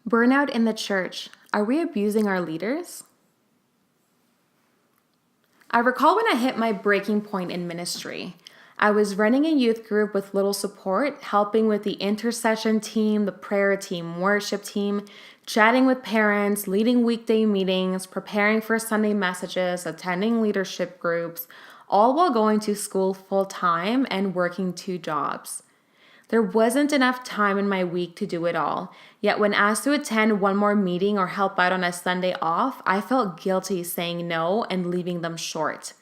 Burnout in the church. Are we abusing our leaders? I recall when I hit my breaking point in ministry. I was running a youth group with little support, helping with the intercession team, the prayer team, worship team, chatting with parents, leading weekday meetings, preparing for Sunday messages, attending leadership groups, all while going to school full time and working 2 jobs. There wasn't enough time in my week to do it all. Yet when asked to attend one more meeting or help out on a Sunday off, I felt guilty saying no and leaving them short.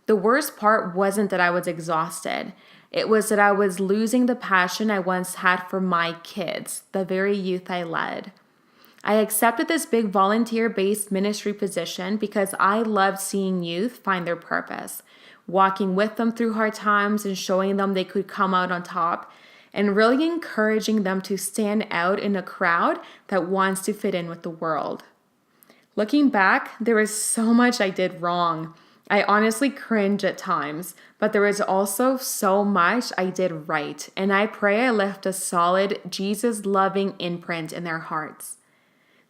The worst part wasn't that I was exhausted. It was that I was losing the passion I once had for my kids, the very youth I led. I accepted this big volunteer-based ministry position because I loved seeing youth find their purpose, walking with them through hard times and showing them they could come out on top, and really encouraging them to stand out in a crowd that wants to fit in with the world. Looking back, there was so much I did wrong. I honestly cringe at times, but there was also so much I did right, and I pray I left a solid, Jesus-loving imprint in their hearts.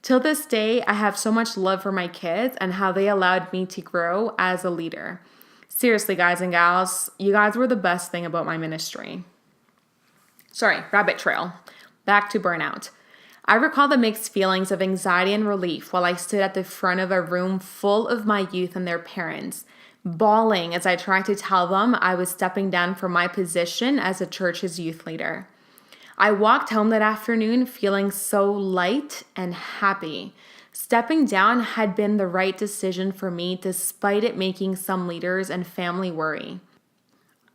Till this day, I have so much love for my kids and how they allowed me to grow as a leader. Seriously, guys and gals, you guys were the best thing about my ministry. Rabbit trail. Back to burnout. I recall the mixed feelings of anxiety and relief while I stood at the front of a room full of my youth and their parents, bawling as I tried to tell them I was stepping down from my position as a church's youth leader. I walked home that afternoon feeling so light and happy. Stepping down had been the right decision for me despite it making some leaders and family worry.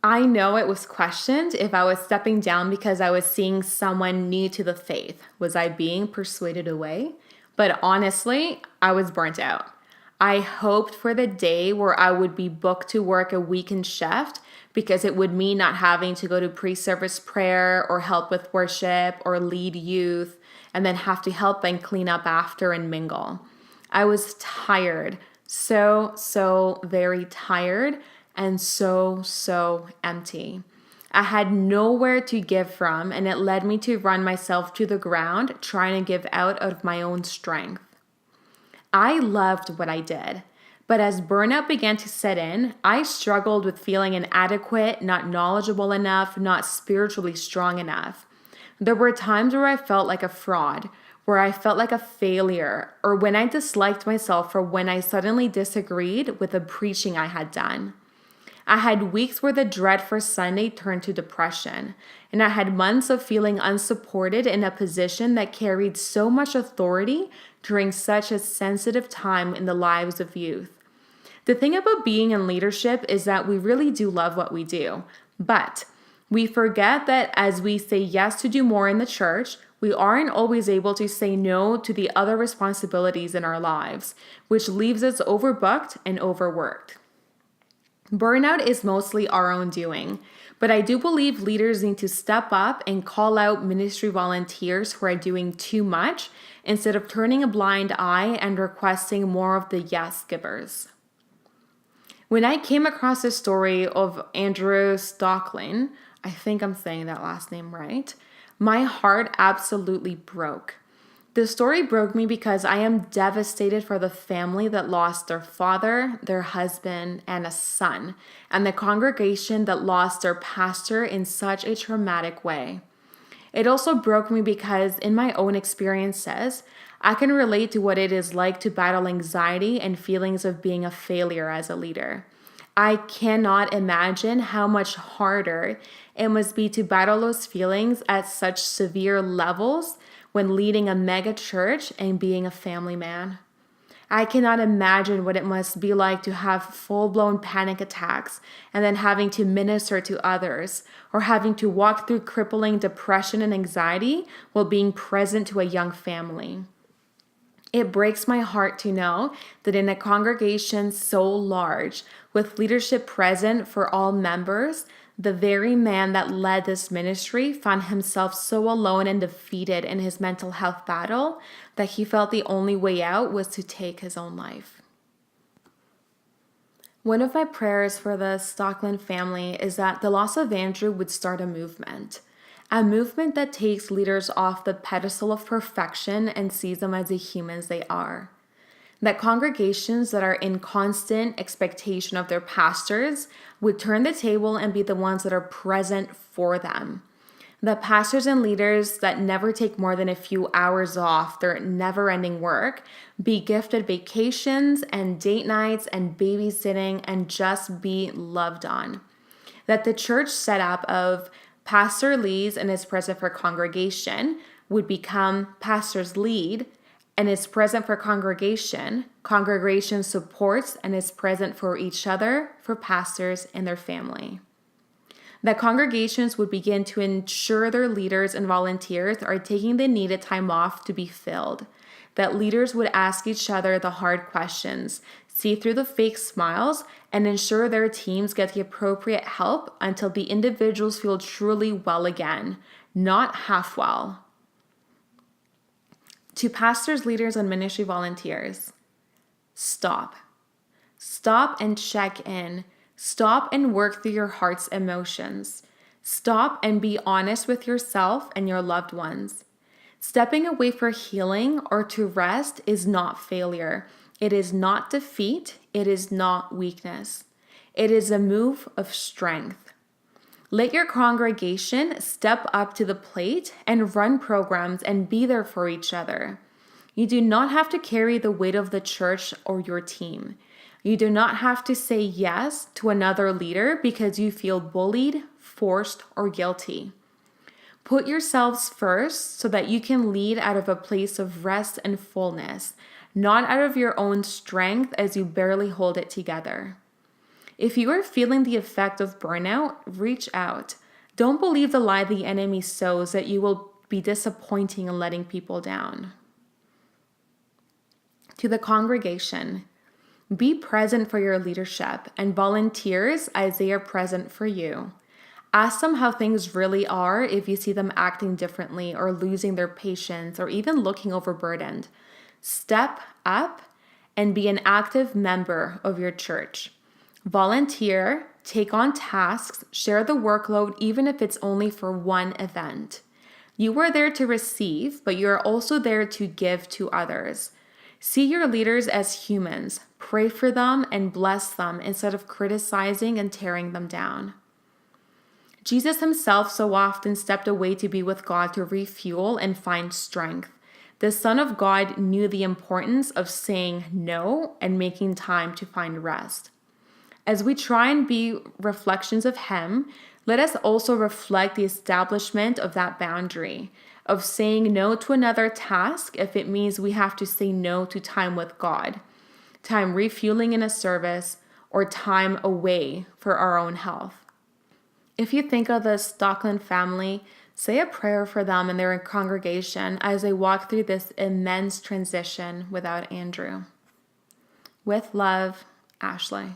I know it was questioned if I was stepping down because I was seeing someone new to the faith. Was I being persuaded away? But honestly, I was burnt out. I hoped for the day where I would be booked to work a weekend shift because it would mean not having to go to pre-service prayer or help with worship or lead youth and then have to help and clean up after and mingle. I was tired, so very tired, and so empty. I had nowhere to give from, and it led me to run myself to the ground, trying to give out of my own strength. I loved what I did, but as burnout began to set in, I struggled with feeling inadequate, not knowledgeable enough, not spiritually strong enough. There were times where I felt like a fraud, where I felt like a failure, or when I disliked myself for when I suddenly disagreed with the preaching I had done. I had weeks where the dread for Sunday turned to depression, and I had months of feeling unsupported in a position that carried so much authority during such a sensitive time in the lives of youth. The thing about being in leadership is that we really do love what we do, but we forget that as we say yes to do more in the church, we aren't always able to say no to the other responsibilities in our lives, which leaves us overbooked and overworked. Burnout is mostly our own doing, but I do believe leaders need to step up and call out ministry volunteers who are doing too much instead of turning a blind eye and requesting more of the yes givers. When I came across the story of Andrew Stocecklein, I think I'm saying that last name right, my heart absolutely broke. The story broke me because I am devastated for the family that lost their father, their husband, and a son, and the congregation that lost their pastor in such a traumatic way. It also broke me because in my own experiences, I can relate to what it is like to battle anxiety and feelings of being a failure as a leader. I cannot imagine how much harder it must be to battle those feelings at such severe levels when leading a mega church and being a family man. I cannot imagine what it must be like to have full-blown panic attacks and then having to minister to others, or having to walk through crippling depression and anxiety while being present to a young family. It breaks my heart to know that in a congregation so large, with leadership present for all members, the very man that led this ministry found himself so alone and defeated in his mental health battle that he felt the only way out was to take his own life. One of my prayers for the Stocecklein family is that the loss of Andrew would start a movement. A movement that takes leaders off the pedestal of perfection and sees them as the humans they are. That congregations that are in constant expectation of their pastors would turn the table and be the ones that are present for them. That pastors and leaders that never take more than a few hours off their never-ending work be gifted vacations and date nights and babysitting and just be loved on. That the church setup of pastor leads and is present for congregation would become pastors lead and is present for congregation, congregation supports and is present for each other, for pastors and their family. That congregations would begin to ensure their leaders and volunteers are taking the needed time off to be filled. That leaders would ask each other the hard questions, see through the fake smiles, and ensure their teams get the appropriate help until the individuals feel truly well again, not half well. To pastors, leaders, and ministry volunteers, stop. Stop and check in. Stop and work through your heart's emotions. Stop and be honest with yourself and your loved ones. Stepping away for healing or to rest is not failure. It is not defeat. It is not weakness. It is a move of strength. Let your congregation step up to the plate and run programs and be there for each other. You do not have to carry the weight of the church or your team. You do not have to say yes to another leader because you feel bullied, forced, or guilty. Put yourselves first so that you can lead out of a place of rest and fullness, not out of your own strength as you barely hold it together. If you are feeling the effect of burnout, reach out. Don't believe the lie the enemy sows that you will be disappointing and letting people down. To the congregation, be present for your leadership and volunteers as they are present for you. Ask them how things really are if you see them acting differently or losing their patience or even looking overburdened. Step up and be an active member of your church. Volunteer, take on tasks, share the workload even if it's only for one event. You are there to receive, but you are also there to give to others. See your leaders as humans. Pray for them and bless them instead of criticizing and tearing them down. Jesus himself so often stepped away to be with God to refuel and find strength. The Son of God knew the importance of saying no and making time to find rest. As we try and be reflections of him, let us also reflect the establishment of that boundary, of saying no to another task if it means we have to say no to time with God, time refueling in a service, or time away for our own health. If you think of the Stocecklein family, say a prayer for them and their congregation as they walk through this immense transition without Andrew. With love, Ashley.